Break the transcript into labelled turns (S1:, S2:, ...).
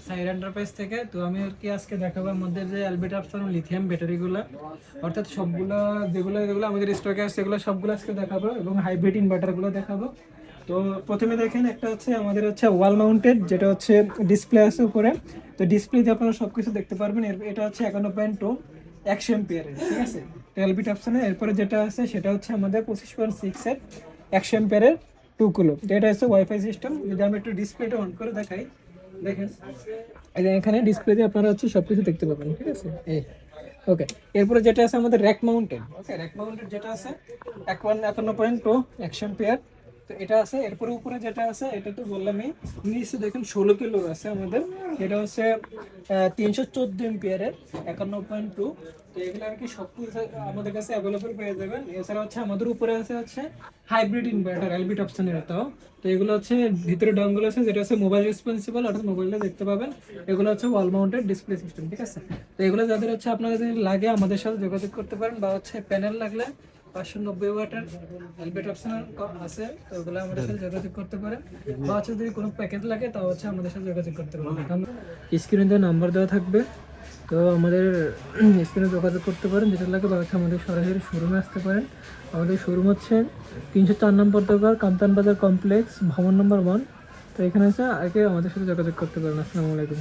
S1: সাইর enterprise থেকে। তো আমি আর কি আজকে দেখাবো আমাদের যে এলবিটা অপশন লিথিয়াম ব্যাটারিগুলো, অর্থাৎ সবগুলো যেগুলো আমাদের স্টকে আছে সেগুলো সবগুলো আজকে দেখাবো এবং হাইব্রিড ইনভার্টারগুলো দেখাবো। তো প্রথমে দেখেন একটা হচ্ছে আমাদের হচ্ছে ওয়াল মাউন্টেড, যেটা হচ্ছে ডিসপ্লে আছে উপরে। তো ডিসপ্লেতে আপনারা সব কিছু দেখতে পারবেন। এটা হচ্ছে 51.2 100 এম্পিয়ারের, ঠিক আছে। তো এলবিট অপশনে এরপরে যেটা আছে সেটা হচ্ছে আমাদের 25.6 এর 100 এম্পিয়ারের 2 কিলো। তো এটা হচ্ছে ওয়াইফাই সিস্টেম। যদি আমি একটু ডিসপ্লেটা অন করে দেখাই, দেখেন এই যে এখানে ডিসপ্লেতে আপনারা হচ্ছে সব কিছু দেখতে পাবেন, ঠিক আছে। এই ওকে, এরপরে যেটা আছে আমাদের র্যাক মাউন্টেড। ওকে, র্যাক মাউন্টেড যেটা আছে 51.2 100 এম্পিয়ার। তো এটা আছে। এরপরে উপরে যেটা আছে এটা তো বললামই। নিচে দেখেন 16 কিলো আছে আমাদের। এটা হচ্ছে 314 এম্পিয়ারের 51.2। তো এগুলো আর কি সব কিছু আমাদের কাছে অ্যাভেলেবল পেয়ে যাবেন। এছাড়া হচ্ছে আমাদের উপরে আছে হচ্ছে হাইব্রিড ইনভার্টার এলবিট অপশনের এটাও। তো এগুলো হচ্ছে ভিতরে ডঙ্গল আছে, যেটা হচ্ছে মোবাইল রেসপন্সিবল, অর্থাৎ মোবাইলটা দেখতে পাবেন। এগুলো হচ্ছে ওয়াল মাউন্টেড ডিসপ্লে সিস্টেম, ঠিক আছে। তো এগুলো যাদের হচ্ছে আপনাদের যদি লাগে আমাদের সাথে যোগাযোগ করতে পারেন, বা হচ্ছে প্যানেল লাগলে 590 ওয়াটের এলবিট অপশন আছে, তো ওগুলো আমাদের সাথে যোগাযোগ করতে পারেন। বা হচ্ছে যদি কোনো প্যাকেজ লাগে তাও হচ্ছে আমাদের সাথে যোগাযোগ করতে পারেন। স্ক্রিনে যে নাম্বার দেওয়া থাকবে, তো আমাদের স্ক্রিনে যোগাযোগ করতে পারেন যেটা লাগে, বা হচ্ছে আমাদের সরাসরি শোরুমে আসতে পারেন। আমাদের শোরুম হচ্ছে 304 নম্বর দোকান, কামতান বাজার কমপ্লেক্স, ভবন নম্বর 1। তো এখানে এসে আগে আমাদের সাথে যোগাযোগ করতে পারেন। আসসালামু আলাইকুম।